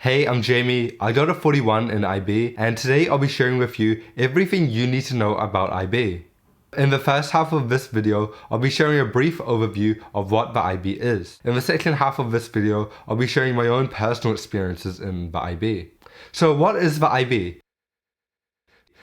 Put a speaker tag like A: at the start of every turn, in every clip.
A: Hey, I'm Jamie. I got a 41 in IB, and today I'll be sharing with you everything you need to know about IB. In the first half of this video, I'll be sharing a brief overview of what the IB is. In the second half of this video, I'll be sharing my own personal experiences in the IB. So what is the IB?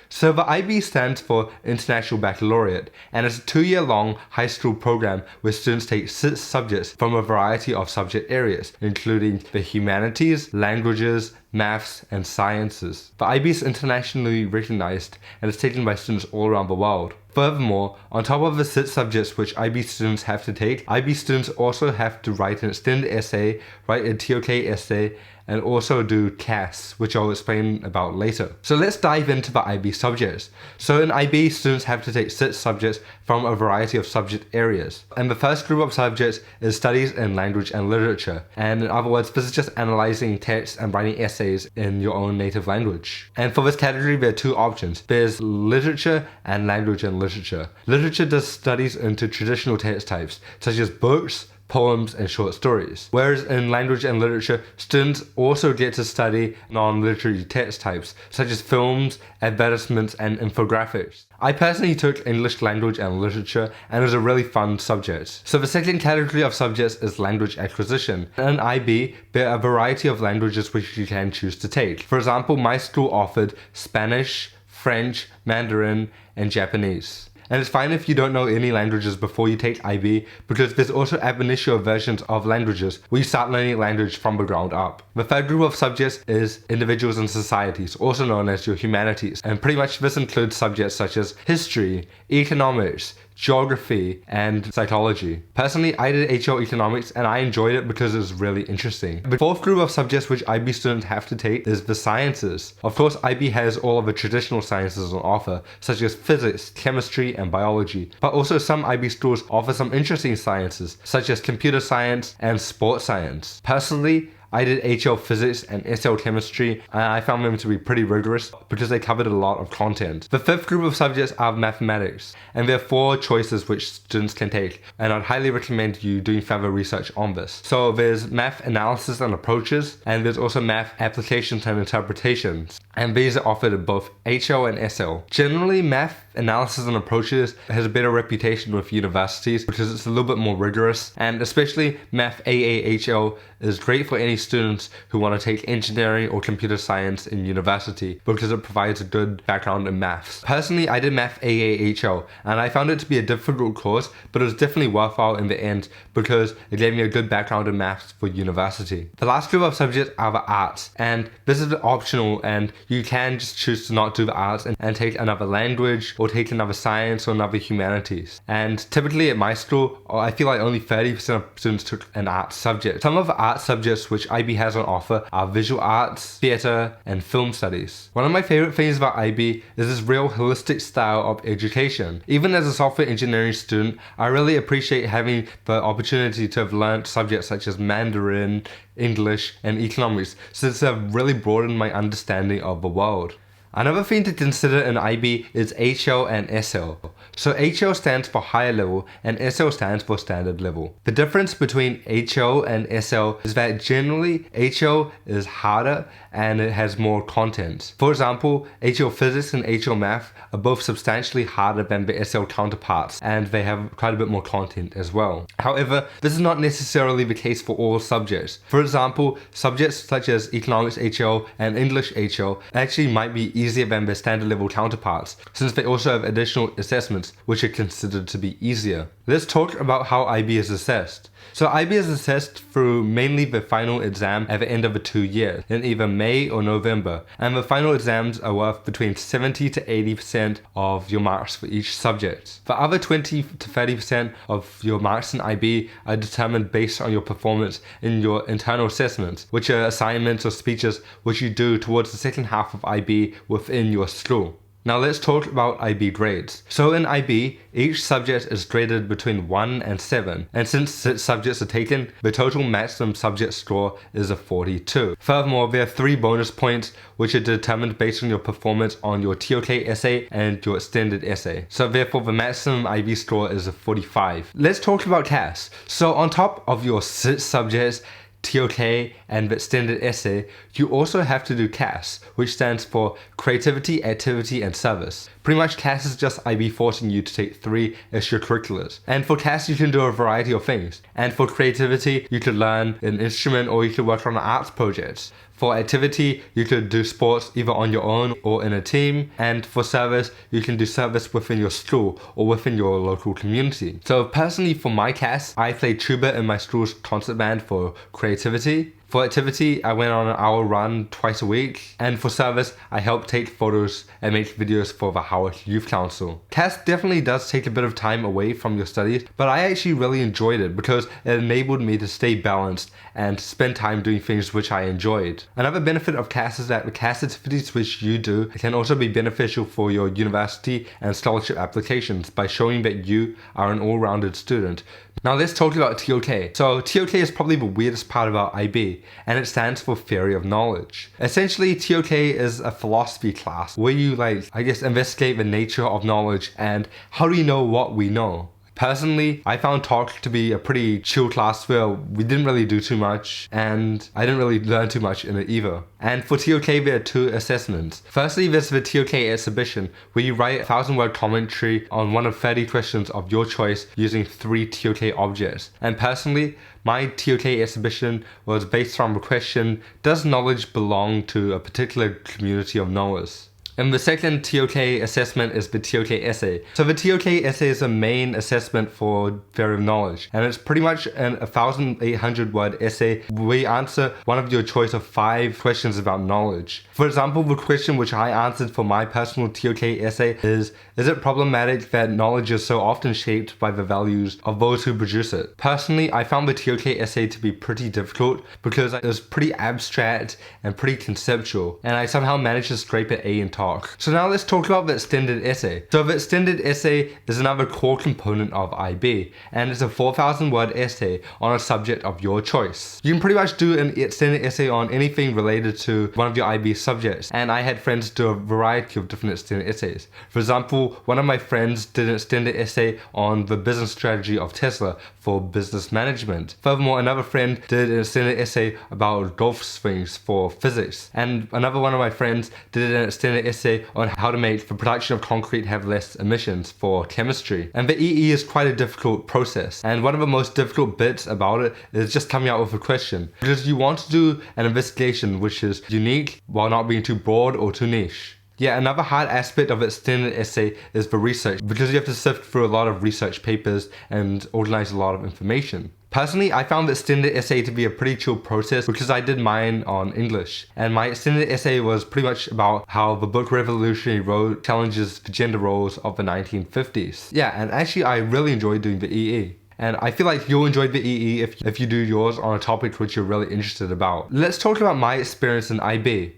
A: So the IB stands for International Baccalaureate, and it's a 2-year-long high school program where students take 6 subjects from a variety of subject areas, including the humanities, languages, maths, and sciences. The IB is internationally recognized and is taken by students all around the world. Furthermore, on top of the 6 subjects which IB students have to take, IB students also have to write an extended essay, write a TOK essay, and also do CAS, which I'll explain about later. So let's dive into the IB subjects. So in IB, students have to take 6 subjects from a variety of subject areas. And the first group of subjects is studies in language and literature. And in other words, this is just analyzing text and writing essays in your own native language. And for this category, there are 2 options. There's literature and language and literature. Literature does studies into traditional text types, such as books, poems, and short stories. Whereas in language and literature, students also get to study non-literary text types, such as films, advertisements, and infographics. I personally took English language and literature, and it was a really fun subject. So the second category of subjects is language acquisition. In IB, there are a variety of languages which you can choose to take. For example, my school offered Spanish, French, Mandarin, and Japanese. And it's fine if you don't know any languages before you take IB, because there's also ab initio versions of languages where you start learning language from the ground up. The third group of subjects is individuals and societies, also known as your humanities. And pretty much this includes subjects such as history, economics, geography, and psychology. Personally, I did HL economics and I enjoyed it because it was really interesting. The fourth group of subjects which IB students have to take is the sciences. Of course, IB has all of the traditional sciences on offer, such as physics, chemistry, and biology. But also some IB schools offer some interesting sciences, such as computer science and sports science. Personally, I did HL physics and SL chemistry, and I found them to be pretty rigorous because they covered a lot of content. The fifth group of subjects are mathematics, and there are 4 choices which students can take, and I'd highly recommend you doing further research on this. So there's math analysis and approaches, and there's also math applications and interpretations, and these are offered in both HL and SL. Generally, math analysis and approaches has a better reputation with universities because it's a little bit more rigorous, and especially math AAHL is great for any students who want to take engineering or computer science in university because it provides a good background in maths. Personally, I did math AAHL and I found it to be a difficult course, but it was definitely worthwhile in the end because it gave me a good background in maths for university. The last group of subjects are the arts, and this is optional and you can just choose to not do the arts and take another language or take another science or another humanities. And typically at my school, I feel like only 30% of students took an arts subject. Some of the art subjects which IB has on offer are visual arts, theatre, and film studies. One of my favorite things about IB is this real holistic style of education. Even as a software engineering student, I really appreciate having the opportunity to have learned subjects such as Mandarin, English, and economics, since they've really broadened my understanding of the world. Another thing to consider in IB is HL and SL. So HL stands for higher level and SL stands for standard level. The difference between HL and SL is that generally HL is harder and it has more content. For example, HL physics and HL math are both substantially harder than the SL counterparts, and they have quite a bit more content as well. However, this is not necessarily the case for all subjects. For example, subjects such as economics HL and English HL actually might be easier than their standard level counterparts, since they also have additional assessments which are considered to be easier. Let's talk about how IB is assessed. So IB is assessed through mainly the final exam at the end of the 2 years, in either May or November, and the final exams are worth between 70 to 80% of your marks for each subject. The other 20 to 30% of your marks in IB are determined based on your performance in your internal assessments, which are assignments or speeches which you do towards the second half of IB within your school. Now let's talk about IB grades. So in IB, each subject is graded between 1 and 7, and since 6 subjects are taken, the total maximum subject score is a 42. Furthermore, there are 3 bonus points which are determined based on your performance on your TOK essay and your extended essay. So therefore, the maximum IB score is a 45. Let's talk about CAS. So on top of your 6 subjects, TOK, and the extended essay, you also have to do CAS, which stands for Creativity, Activity, and Service. Pretty much CAS is just IB forcing you to take 3 extracurriculars. And for CAS, you can do a variety of things. And for creativity, you could learn an instrument or you could work on an arts project. For activity, you could do sports either on your own or in a team. And for service, you can do service within your school or within your local community. So personally for my CAS, I played tuba in my school's concert band for creativity. For activity, I went on an hour run twice a week. And for service, I helped take photos and make videos for the Howard Youth Council. CAS definitely does take a bit of time away from your studies, but I actually really enjoyed it because it enabled me to stay balanced and spend time doing things which I enjoyed. Another benefit of CAS is that the CAS activities which you do can also be beneficial for your university and scholarship applications by showing that you are an all-rounded student. Now let's talk about TOK. So TOK is probably the weirdest part about IB, and it stands for Theory of Knowledge. Essentially, TOK is a philosophy class where you investigate the nature of knowledge and how do you know what we know. Personally, I found talk to be a pretty chill class where we didn't really do too much and I didn't really learn too much in it either. And for TOK, there are 2 assessments. Firstly, there's the TOK exhibition where you write a 1,000-word commentary on one of 30 questions of your choice using 3 TOK objects. And personally, my TOK exhibition was based on the question, does knowledge belong to a particular community of knowers? And the second TOK assessment is the TOK essay. So the TOK essay is a main assessment for Theory of Knowledge. And it's pretty much an 1,800 word essay where you answer one of your choice of 5 questions about knowledge. For example, the question which I answered for my personal TOK essay is it problematic that knowledge is so often shaped by the values of those who produce it? Personally, I found the TOK essay to be pretty difficult because it was pretty abstract and pretty conceptual. And I somehow managed to scrape an A in talk. So now let's talk about the extended essay. So the extended essay is another core component of IB, and it's a 4,000 word essay on a subject of your choice. You can pretty much do an extended essay on anything related to one of your IB subjects, and I had friends do a variety of different extended essays. For example, one of my friends did an extended essay on the business strategy of Tesla for business management. Furthermore, another friend did an extended essay about golf swings for physics, and another one of my friends did an extended essay on how to make the production of concrete have less emissions for chemistry. And the EE is quite a difficult process, and one of the most difficult bits about it is just coming out with a question, because you want to do an investigation which is unique while not being too broad or too niche. Yeah, another hard aspect of extended essay is the research, because you have to sift through a lot of research papers and organize a lot of information. Personally, I found the extended essay to be a pretty chill process because I did mine on English. And my extended essay was pretty much about how the book Revolutionary Road challenges the gender roles of the 1950s. Yeah, and actually I really enjoyed doing the EE. And I feel like you'll enjoy the EE if you do yours on a topic which you're really interested about. Let's talk about my experience in IB.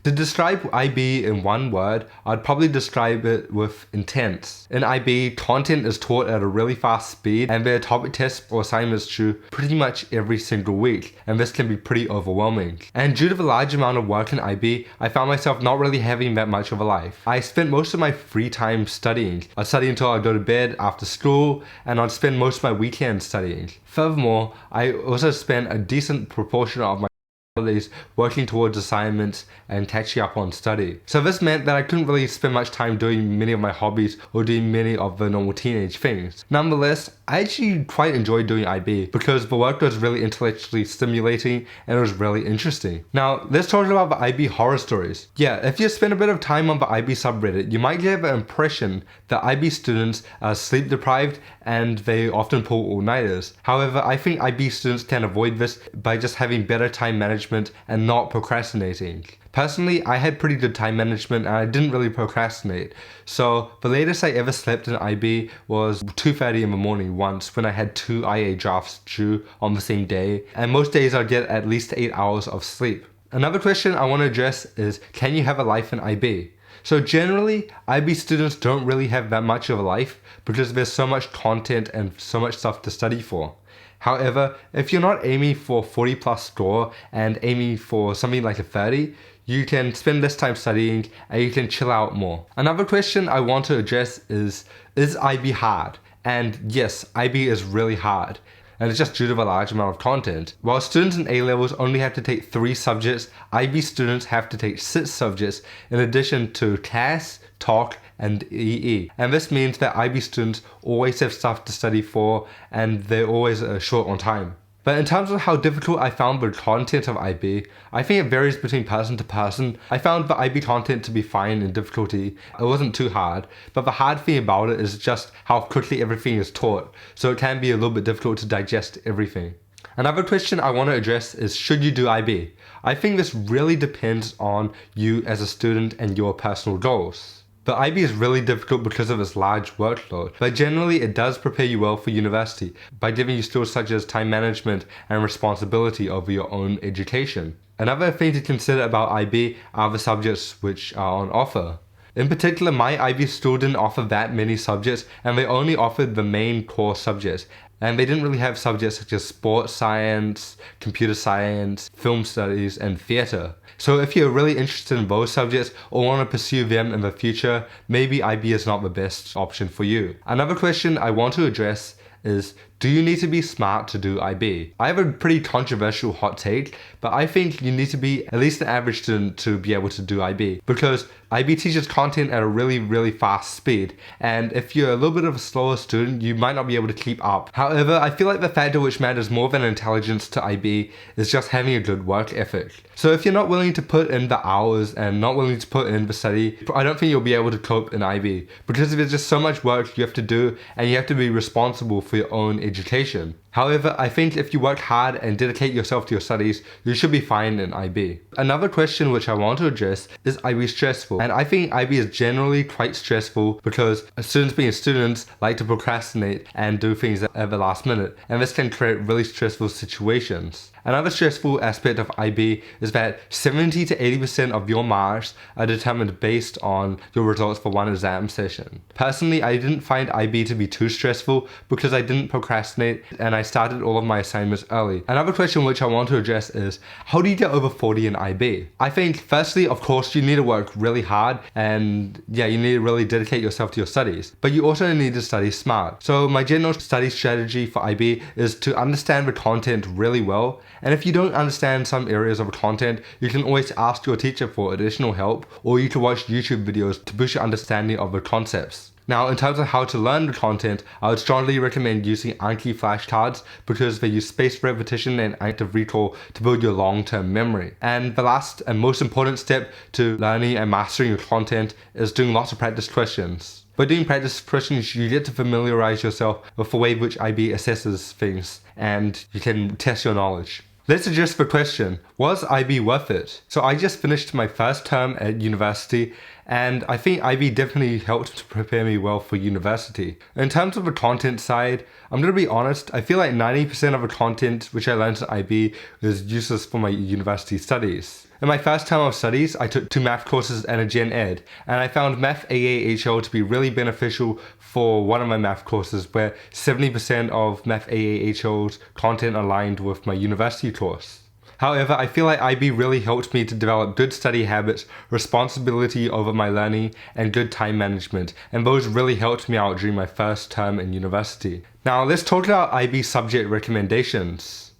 A: To describe IB in one word, I'd probably describe it with intense. In IB, content is taught at a really fast speed, and there are topic tests or assignments due pretty much every single week, and this can be pretty overwhelming. And due to the large amount of work in IB, I found myself not really having that much of a life. I spent most of my free time studying. I'd study until I'd go to bed after school, and I'd spend most of my weekends studying. Furthermore, I also spent a decent proportion of my holidays working towards assignments and catching up on study. So this meant that I couldn't really spend much time doing many of my hobbies or doing many of the normal teenage things. Nonetheless, I actually quite enjoyed doing IB because the work was really intellectually stimulating and it was really interesting. Now, let's talk about the IB horror stories. Yeah, if you spend a bit of time on the IB subreddit, you might get the impression that IB students are sleep deprived and they often pull all-nighters. However, I think IB students can avoid this by just having better time management and not procrastinating. Personally, I had pretty good time management and I didn't really procrastinate. So the latest I ever slept in IB was 2:30 in the morning once when I had 2 IA drafts due on the same day, and most days I'd get at least 8 hours of sleep. Another question I want to address is, can you have a life in IB? So generally, IB students don't really have that much of a life because there's so much content and so much stuff to study for. However, if you're not aiming for 40 plus score and aiming for something like a 30, you can spend less time studying and you can chill out more. Another question I want to address is IB hard? And yes, IB is really hard. and it's just due to the large amount of content. While students in A-levels only have to take 3 subjects, IB students have to take 6 subjects in addition to CAS, TOC, and EE. And this means that IB students always have stuff to study for, and they're always short on time. But in terms of how difficult I found the content of IB, I think it varies between person to person. I found the IB content to be fine in difficulty. It wasn't too hard, but the hard thing about it is just how quickly everything is taught, so it can be a little bit difficult to digest everything. Another question I want to address is, should you do IB? I think this really depends on you as a student and your personal goals. The IB is really difficult because of its large workload, but generally it does prepare you well for university by giving you skills such as time management and responsibility over your own education. Another thing to consider about IB are the subjects which are on offer. In particular, my IB school didn't offer that many subjects, and they only offered the main core subjects. And they didn't really have subjects such as sports science, computer science, film studies, and theatre. So if you're really interested in those subjects or want to pursue them in the future, maybe IB is not the best option for you. Another question I want to address is, do you need to be smart to do IB? I have a pretty controversial hot take, but I think you need to be at least an average student to be able to do IB, because IB teaches content at a really fast speed, and if you're a little bit of a slower student, you might not be able to keep up. However, I feel like the factor which matters more than intelligence to IB is just having a good work ethic. So if you're not willing to put in the hours and not willing to put in the study, I don't think you'll be able to cope in IB, because there's just so much work you have to do and you have to be responsible for your own education. However, I think if you work hard and dedicate yourself to your studies, you should be fine in IB. Another question which I want to address is IB stressful? And I think IB is generally quite stressful because students being students like to procrastinate and do things at the last minute, and this can create really stressful situations. Another stressful aspect of IB is that 70 to 80% of your marks are determined based on your results for one exam session. Personally, I didn't find IB to be too stressful because I didn't procrastinate and I started all of my assignments early. Another question which I want to address is, how do you get over 40 in IB? I think firstly, of course, you need to work really hard and you need to really dedicate yourself to your studies, but you also need to study smart. So my general study strategy for IB is to understand the content really well. And if you don't understand some areas of content, you can always ask your teacher for additional help, or you can watch YouTube videos to boost your understanding of the concepts. Now, in terms of how to learn the content, I would strongly recommend using Anki flashcards because they use spaced repetition and active recall to build your long-term memory. And the last and most important step to learning and mastering your content is doing lots of practice questions. By doing practice questions, you get to familiarize yourself with the way in which IB assesses things, and you can test your knowledge. Let's address the question, was IB worth it? So I just finished my first term at university, and I think IB definitely helped to prepare me well for university. In terms of the content side, I'm going to be honest, I feel like 90% of the content which I learned at IB is useless for my university studies. In my first term of studies, I took 2 math courses and a Gen Ed, and I found Math AAHL to be really beneficial for one of my math courses, where 70% of Math AAHL's content aligned with my university course. However, I feel like IB really helped me to develop good study habits, responsibility over my learning, and good time management, and those really helped me out during my first term in university. Now let's talk about IB subject recommendations.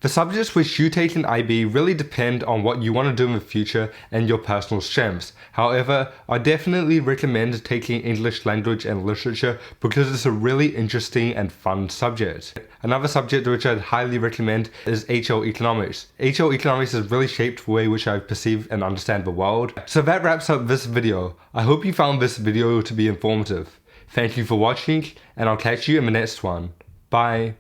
A: The subjects which you take in IB really depend on what you want to do in the future and your personal strengths. However, I definitely recommend taking English language and literature because it's a really interesting and fun subject. Another subject which I'd highly recommend is HL Economics. HL Economics has really shaped the way which I perceive and understand the world. So that wraps up this video. I hope you found this video to be informative. Thank you for watching, and I'll catch you in the next one. Bye.